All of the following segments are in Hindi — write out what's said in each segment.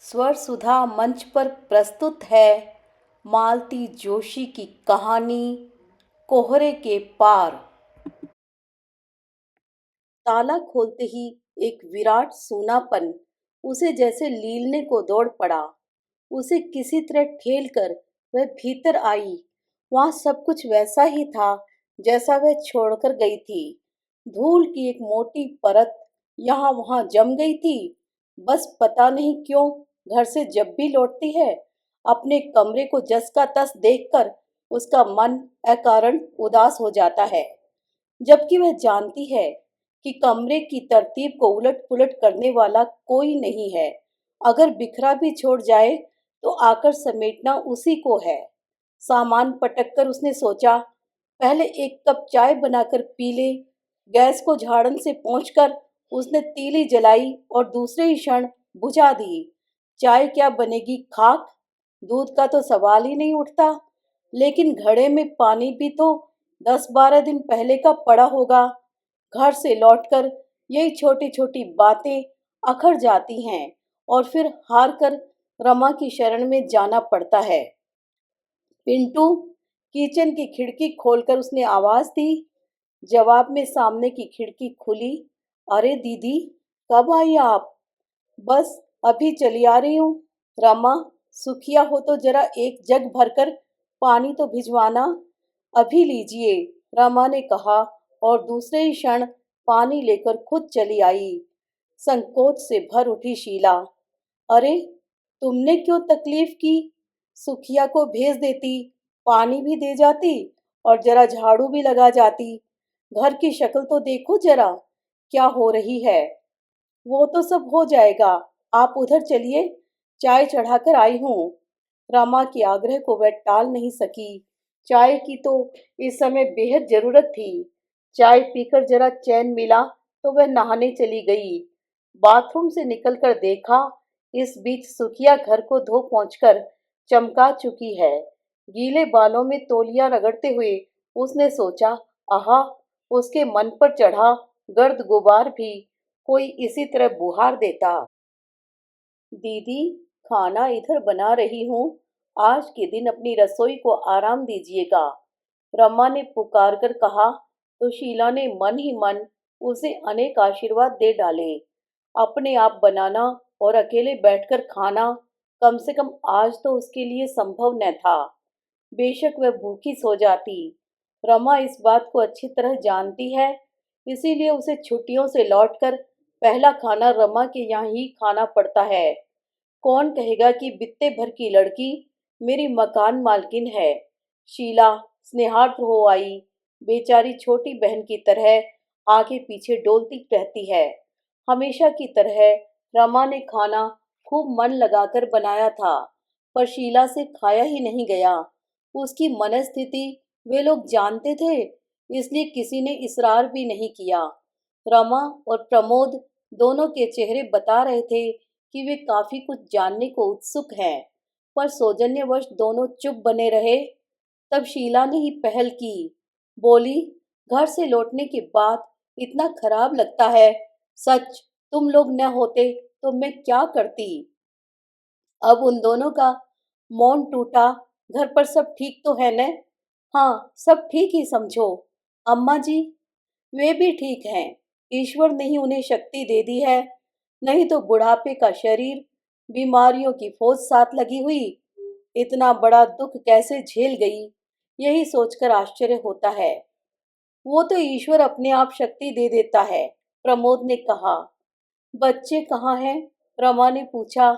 स्वर सुधा मंच पर प्रस्तुत है मालती जोशी की कहानी कोहरे के पार। ताला खोलते ही एक विराट सूनापन उसे जैसे लीलने को दौड़ पड़ा। उसे किसी तरह ठेल कर वह भीतर आई। वहां सब कुछ वैसा ही था जैसा वह छोड़कर गई थी। धूल की एक मोटी परत यहाँ वहां जम गई थी। बस पता नहीं क्यों घर से जब भी लौटती है अपने कमरे को जस का तस देखकर उसका मन अकारण उदास हो जाता है। जबकि वह जानती है कि कमरे की तरतीब को उलट पुलट करने वाला कोई नहीं है। अगर बिखरा भी छोड़ जाए तो आकर समेटना उसी को है। सामान पटक कर उसने सोचा, पहले एक कप चाय बनाकर पी ले। गैस को झाड़न से पोंछकर उसने तीली जलाई और दूसरे ही क्षण बुझा दी। चाय क्या बनेगी, खाक। दूध का तो सवाल ही नहीं उठता। लेकिन घड़े में पानी भी तो 10-12 दिन पहले का पड़ा होगा। घर से लौटकर यही छोटी छोटी बातें अखर जाती हैं और फिर हार कर रमा की शरण में जाना पड़ता है। पिंटू, किचन की खिड़की खोलकर उसने आवाज दी। जवाब में सामने की खिड़की खुली। अरे दीदी, कब आई आप? बस अभी चली आ रही हूँ। रमा, सुखिया हो तो जरा एक जग भरकर पानी तो भिजवाना। अभी लीजिए, रमा ने कहा और दूसरे ही क्षण पानी लेकर खुद चली आई। संकोच से भर उठी शीला। अरे, तुमने क्यों तकलीफ की? सुखिया को भेज देती, पानी भी दे जाती और जरा झाड़ू भी लगा जाती। घर की शक्ल तो देखो जरा, क्या हो रही है। वो तो सब हो जाएगा, आप उधर चलिए, चाय चढ़ाकर आई हूँ। रमा के आग्रह को वह टाल नहीं सकी। चाय की तो इस समय बेहद जरूरत थी। चाय पीकर जरा चैन मिला तो वह नहाने चली गई। बाथरूम से निकलकर देखा, इस बीच सुखिया घर को धो पहुंचकर चमका चुकी है। गीले बालों में तौलिया रगड़ते हुए उसने सोचा, आहा, उसके मन पर चढ़ा गर्द गुबार भी कोई इसी तरह बुहार देता। दीदी, खाना इधर बना रही हूँ, आज के दिन अपनी रसोई को आराम दीजिएगा, रमा ने पुकार कर कहा। तो शीला ने मन ही मन उसे अनेक आशीर्वाद दे डाले। अपने आप बनाना और अकेले बैठकर खाना कम से कम आज तो उसके लिए संभव न था। बेशक वह भूखी सो जाती। रमा इस बात को अच्छी तरह जानती है, इसीलिए उसे छुट्टियों से लौटकर पहला खाना रमा के यहाँ ही खाना पड़ता है। कौन कहेगा कि बित्ते भर की लड़की मेरी मकान मालकिन है। शीला स्नेहार्थ हो आई। बेचारी छोटी बहन की तरह आगे पीछे डोलती रहती है। हमेशा की तरह रमा ने खाना खूब मन लगाकर बनाया था, पर शीला से खाया ही नहीं गया। उसकी मनस्थिति वे लोग जानते थे, इसलिए किसी ने इसरार भी नहीं किया। रमा और प्रमोद दोनों के चेहरे बता रहे थे कि वे काफी कुछ जानने को उत्सुक हैं, पर सौजन्यवश दोनों चुप बने रहे। तब शीला ने ही पहल की। बोली, घर से लौटने के बाद इतना खराब लगता है। सच, तुम लोग न होते तो मैं क्या करती। अब उन दोनों का मौन टूटा। घर पर सब ठीक तो है न? हाँ, सब ठीक ही समझो। अम्मा जी? वे भी ठीक हैं। ईश्वर ने ही उन्हें शक्ति दे दी है, नहीं तो बुढ़ापे का शरीर, बीमारियों की फौज साथ लगी हुई, इतना बड़ा दुख कैसे झेल गई, यही सोचकर आश्चर्य होता है। वो तो ईश्वर अपने आप शक्ति दे देता है, प्रमोद ने कहा। बच्चे कहाँ हैं? रमा ने पूछा।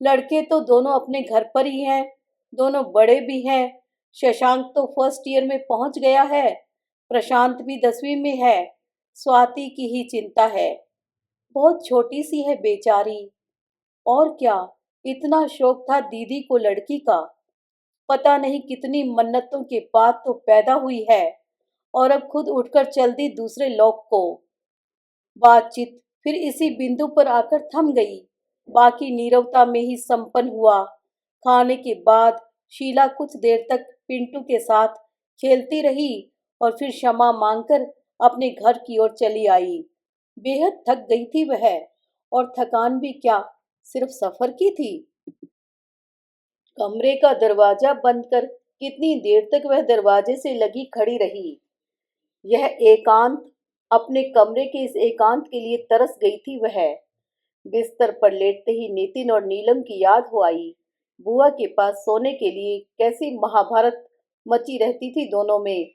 लड़के तो दोनों अपने घर पर ही हैं, दोनों बड़े भी हैं। शशांक तो फर्स्ट ईयर में पहुंच गया है, प्रशांत भी 10वीं में है। स्वाति की ही चिंता है, बहुत छोटी सी है बेचारी। और क्या, इतना शौक था दीदी को लड़की का, पता नहीं कितनी मन्नतों के बाद तो पैदा हुई है और अब खुद उठकर चल दी दूसरे लोक को। बातचीत फिर इसी बिंदु पर आकर थम गई। बाकी नीरवता में ही संपन्न हुआ। खाने के बाद शीला कुछ देर तक पिंटू के साथ खेलती रही और फिर क्षमा मांगकर अपने घर की ओर चली आई। बेहद थक गई थी वह, और थकान भी क्या, सिर्फ सफर की थी। कमरे का दरवाजा बंद कर कितनी देर तक वह दरवाजे से लगी खड़ी रही। यह एकांत, अपने कमरे के इस एकांत के लिए तरस गई थी वह। बिस्तर पर लेटते ही नितिन और नीलम की याद हो आई। बुआ के पास सोने के लिए कैसी महाभारत मची रहती थी दोनों में।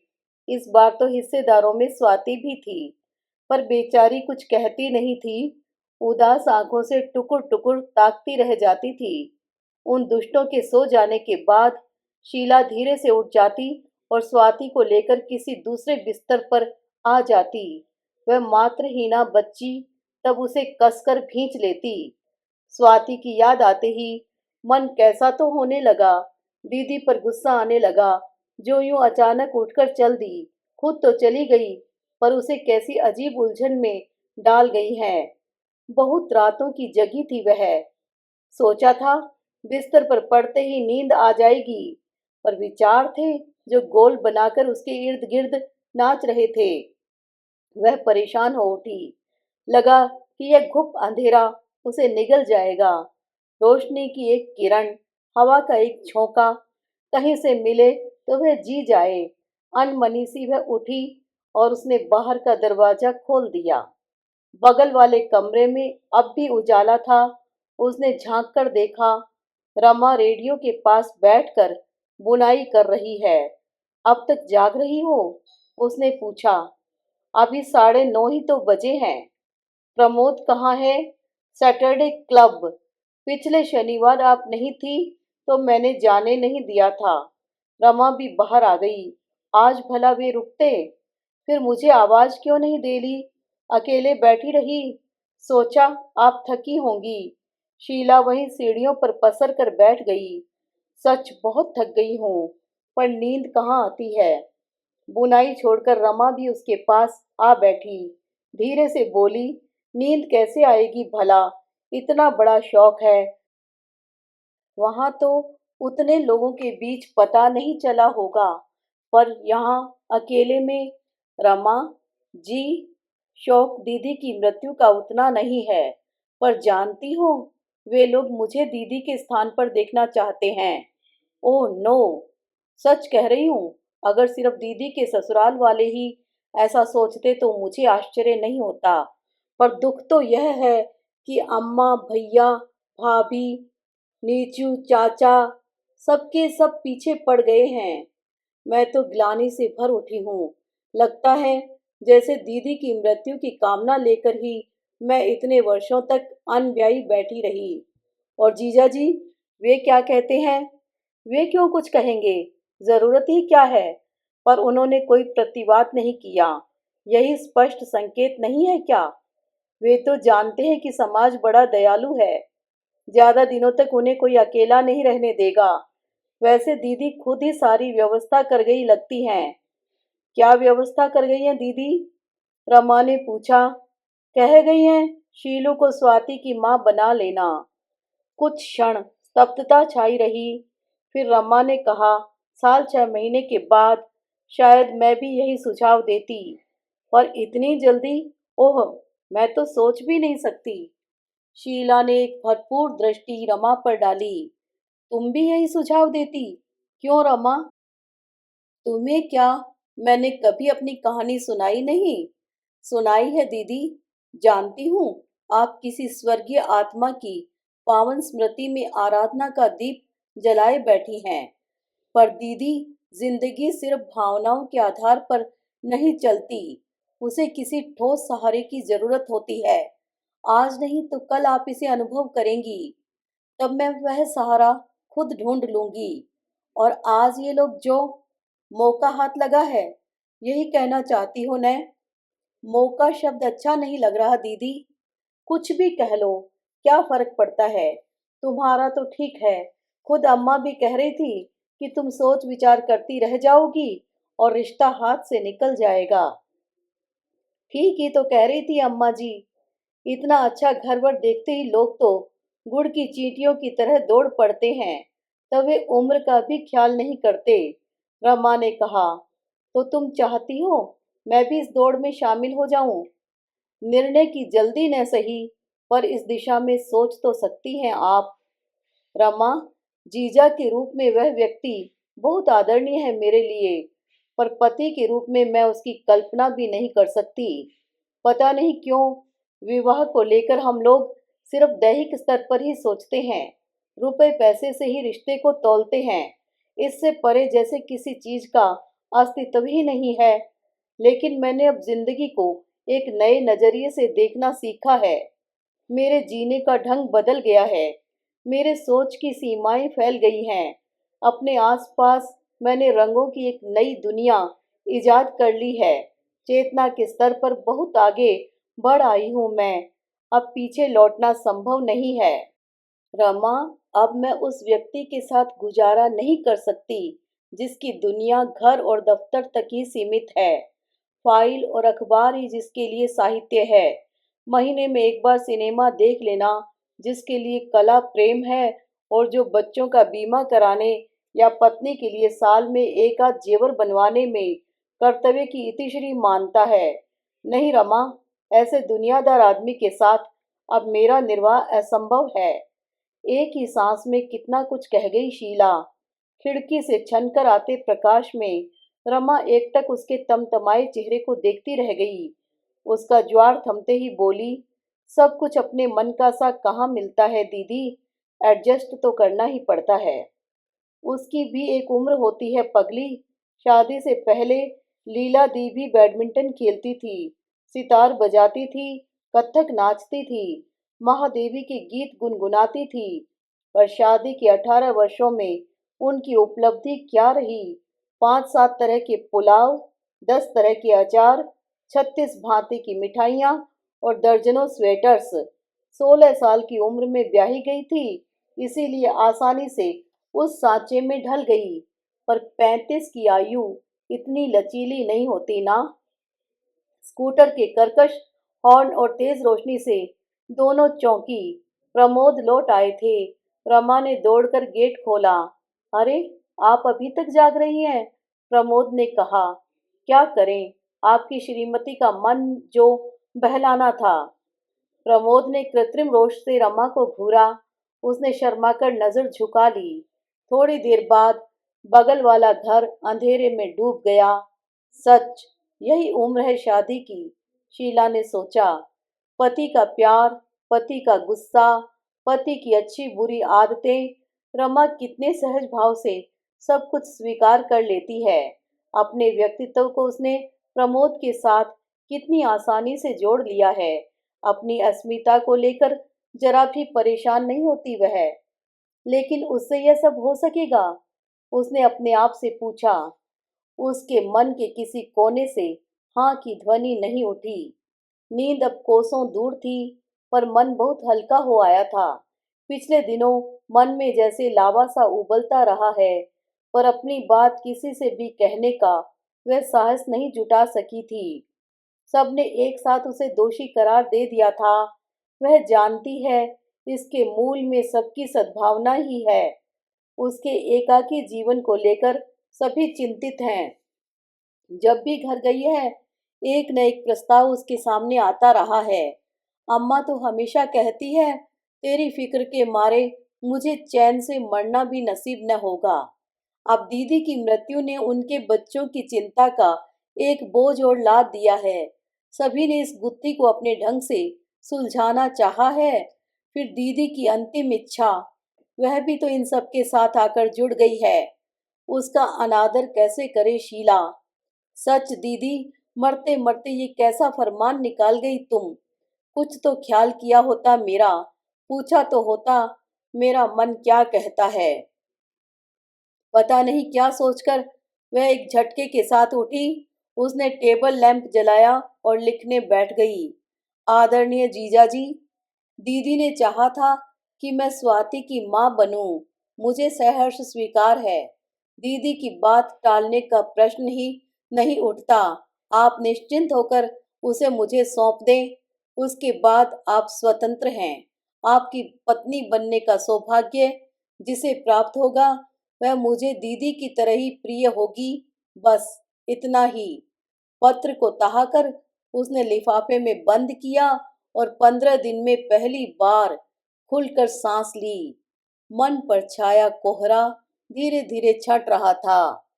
इस बार तो हिस्सेदारों में स्वाति भी थी, पर बेचारी कुछ कहती नहीं थी। उदास आंखों से टुकुर टुकुर ताकती रह जाती थी। उन दुष्टों के सो जाने के बाद शीला धीरे से उठ जाती और स्वाति को लेकर किसी दूसरे बिस्तर पर आ जाती। वह मात्रहीना बच्ची तब उसे कसकर खींच लेती। स्वाति की याद आते ही मन कैसा तो होने लगा। दीदी पर गुस्सा आने लगा, जो यूं अचानक उठकर चल दी। खुद तो चली गई, पर उसे कैसी अजीब उलझन में डाल गई है। बहुत रातों की जगी थी वह। सोचा था बिस्तर पर पड़ते ही नींद आ जाएगी, पर विचार थे जो गोल बनाकर उसके इर्द गिर्द नाच रहे थे। वह परेशान हो उठी। लगा कि यह घुप अंधेरा उसे निगल जाएगा। रोशनी की एक किरण, हवा का एक झोंका कहीं से मिले तो वह जी जाए। अनमनी सी वह उठी और उसने बाहर का दरवाजा खोल दिया। बगल वाले कमरे में अब भी उजाला था। उसने झांक कर देखा, रमा रेडियो के पास बैठकर बुनाई कर रही है। अब तक जाग रही हो? उसने पूछा। अभी 9:30 ही तो बजे हैं। प्रमोद कहाँ है? Saturday club. पिछले शनिवार आप नहीं थी तो मैंने जाने नहीं दिया था। रमा भी बाहर आ गई। आज भला वे रुकते? फिर मुझे आवाज क्यों नहीं दे ली? अकेले बैठी रही। सोचा आप थकी होंगी। शीला वहीं सीढ़ियों पर पसर कर बैठ गई। सच बहुत थक गई हूँ, पर नींद कहाँ आती है। बुनाई छोड़कर रमा भी उसके पास आ बैठी। धीरे से बोली, नींद कैसे आएगी भला? इतना बड़ा शौक है। वहां तो उतने लोगों के बीच पता नहीं चला होगा, पर यहाँ अकेले में। रमा जी, शौक दीदी की मृत्यु का उतना नहीं है, पर जानती हो, वे लोग मुझे दीदी के स्थान पर देखना चाहते हैं। ओह नो, सच कह रही हूँ। अगर सिर्फ दीदी के ससुराल वाले ही ऐसा सोचते तो मुझे आश्चर्य नहीं होता, पर दुख तो यह है कि अम्मा, भैया, भाभी, नीचू, चाचा सबके सब पीछे पड़ गए हैं। मैं तो ग्लानि से भर उठी हूँ। लगता है जैसे दीदी की मृत्यु की कामना लेकर ही मैं इतने वर्षों तक अनब्याही बैठी रही। और जीजा जी, वे क्या कहते हैं? वे क्यों कुछ कहेंगे? जरूरत ही क्या है? पर उन्होंने कोई प्रतिवाद नहीं किया। यही स्पष्ट संकेत नहीं है क्या? वे तो जानते हैं कि समाज बड़ा दयालु है। ज्यादा दिनों तक उन्हें कोई अकेला नहीं रहने देगा। वैसे दीदी खुद ही सारी व्यवस्था कर गई लगती हैं। क्या व्यवस्था कर गई हैं दीदी? रमा ने पूछा। कह गई हैं शीलू को स्वाति की मां बना लेना। कुछ क्षण स्तब्धता छाई रही। फिर रमा ने कहा, साल 6 महीने के बाद शायद मैं भी यही सुझाव देती, पर इतनी जल्दी? ओह, मैं तो सोच भी नहीं सकती। शीला ने एक भरपूर दृष्टि रमा पर डाली। तुम भी यही सुझाव देती? क्यों रमा? तुम्हें क्या, मैंने कभी अपनी कहानी सुनाई नहीं? सुनाई है दीदी। जानती हूँ, आप किसी स्वर्गीय आत्मा की पावन स्मृति में आराधना का दीप जलाए बैठी हैं। पर दीदी, जिंदगी सिर्फ भावनाओं के आधार पर नहीं चलती। उसे किसी ठोस सहारे की जरूरत होती है। आज नहीं तो कल आप इसे अनुभव करेंगी। तब मैं वह सहारा खुद ढूंढ लूंगी। और आज ये लोग जो मौका हाथ लगा है, यही कहना चाहती हो न? मौका शब्द अच्छा नहीं लग रहा दीदी। कुछ भी कह लो, क्या फर्क पड़ता है? तुम्हारा तो ठीक है। खुद अम्मा भी कह रही थी कि तुम सोच विचार करती रह जाओगी और रिश्ता हाथ से निकल जाएगा। ठीक ही तो कह रही थी अम्मा जी। इतना अच्छा घर-वर देखते ही लोग तो गुड़ की चींटियों की तरह दौड़ पड़ते हैं। तब वे उम्र का भी ख्याल नहीं करते। रमा ने कहा, तो तुम चाहती हो मैं भी इस दौड़ में शामिल हो जाऊं? निर्णय की जल्दी न सही, पर इस दिशा में सोच तो सकती हैं आप। रमा, जीजा के रूप में वह व्यक्ति बहुत आदरणीय है मेरे लिए, पर पति के रूप में मैं उसकी कल्पना भी नहीं कर सकती। पता नहीं क्यों विवाह को लेकर हम लोग सिर्फ दैहिक स्तर पर ही सोचते हैं, रुपए पैसे से ही रिश्ते को तौलते हैं। इससे परे जैसे किसी चीज का अस्तित्व ही नहीं है। लेकिन मैंने अब जिंदगी को एक नए नजरिए से देखना सीखा है। मेरे जीने का ढंग बदल गया है। मेरे सोच की सीमाएं फैल गई हैं। अपने आसपास मैंने रंगों की एक नई दुनिया इजाद कर ली है। चेतना के स्तर पर बहुत आगे बढ़ आई हूं मैं। अब पीछे लौटना संभव नहीं है। रमा, अब मैं उस व्यक्ति के साथ गुजारा नहीं कर सकती जिसकी दुनिया घर और दफ्तर तक ही सीमित है। फाइल और अखबार ही जिसके लिए साहित्य है। महीने में एक बार सिनेमा देख लेना जिसके लिए कला प्रेम है, और जो बच्चों का बीमा कराने या पत्नी के लिए साल में एक आध जेवर बनवाने में कर्तव्य की इतिश्री मानता है। नहीं रमा, ऐसे दुनियादार आदमी के साथ अब मेरा निर्वाह असंभव है। एक ही सांस में कितना कुछ कह गई शीला। खिड़की से छनकर आते प्रकाश में रमा एकटक उसके तमतमाए चेहरे को देखती रह गई। उसका ज्वार थमते ही बोली, सब कुछ अपने मन का सा कहाँ मिलता है दीदी, एडजस्ट तो करना ही पड़ता है। उसकी भी एक उम्र होती है पगली। शादी से पहले लीला दी भी बैडमिंटन खेलती थी, सितार बजाती थी, कथक नाचती थी, महादेवी के गीत गुनगुनाती थी। पर शादी के 18 वर्षों में उनकी उपलब्धि क्या रही? 5-7 तरह के पुलाव, 10 तरह के अचार, 36 भांति की मिठाइयाँ और दर्जनों स्वेटर्स। 16 साल की उम्र में ब्याही गई थी, इसीलिए आसानी से उस सांचे में ढल गई। पर 35 की आयु इतनी लचीली नहीं होती ना। स्कूटर के कर्कश हॉर्न और तेज रोशनी से दोनों चौंकी। प्रमोद लौट आए थे। रमा ने दौड़कर गेट खोला। अरे, आप अभी तक जाग रही हैं? प्रमोद ने कहा। क्या करें, आपकी श्रीमती का मन जो बहलाना था। प्रमोद ने कृत्रिम रोष से रमा को घूरा। उसने शर्माकर नजर झुका ली। थोड़ी देर बाद बगल वाला घर अंधेरे में डूब गया। सच, यही उम्र है शादी की, शीला ने सोचा। पति का प्यार, पति का गुस्सा, पति की अच्छी बुरी आदतें, रमा कितने सहज भाव से सब कुछ स्वीकार कर लेती है। अपने व्यक्तित्व को उसने प्रमोद के साथ कितनी आसानी से जोड़ लिया है। अपनी अस्मिता को लेकर जरा भी परेशान नहीं होती वह। लेकिन उससे यह सब हो सकेगा? उसने अपने आप से पूछा। उसके मन के किसी कोने से हाँ की ध्वनि नहीं उठी। नींद अब कोसों दूर थी, पर मन बहुत हल्का हो आया था। पिछले दिनों मन में जैसे लावा सा उबलता रहा है, पर अपनी बात किसी से भी कहने का वह साहस नहीं जुटा सकी थी। सबने एक साथ उसे दोषी करार दे दिया था। वह जानती है इसके मूल में सबकी सद्भावना ही है। उसके एकाकी जीवन को लेकर सभी चिंतित हैं। जब भी घर गई है, एक न एक प्रस्ताव उसके सामने आता रहा है। अम्मा तो हमेशा कहती है, तेरी फिक्र के मारे मुझे चैन से मरना भी नसीब न होगा। अब दीदी की मृत्यु ने उनके बच्चों की चिंता का एक बोझ और लाद दिया है। सभी ने इस गुत्थी को अपने ढंग से सुलझाना चाहा है। फिर दीदी की अंतिम इच्छा, वह भी तो इन सब के साथ आकर जुड़ गई है। उसका अनादर कैसे करे शीला? सच दीदी, मरते मरते ये कैसा फरमान निकाल गई तुम? कुछ तो ख्याल किया होता मेरा, पूछा तो होता मेरा मन क्या कहता है। पता नहीं क्या सोचकर वह एक झटके के साथ उठी। उसने टेबल लैंप जलाया और लिखने बैठ गई। आदरणीय जीजाजी, दीदी ने चाहा था कि मैं स्वाति की माँ बनूं। मुझे सहर्ष स्वीकार है। दीदी की बात टालने का प्रश्न ही नहीं उठता। आप निश्चिंत होकर उसे मुझे सौंप दें। उसके बाद आप स्वतंत्र हैं। आपकी पत्नी बनने का सौभाग्य जिसे प्राप्त होगा, वह मुझे दीदी की तरह ही प्रिय होगी। बस इतना ही। पत्र को तहाकर उसने लिफाफे में बंद किया और 15 दिन में पहली बार खुलकर सांस ली। मन पर छाया कोहरा धीरे धीरे छट रहा था।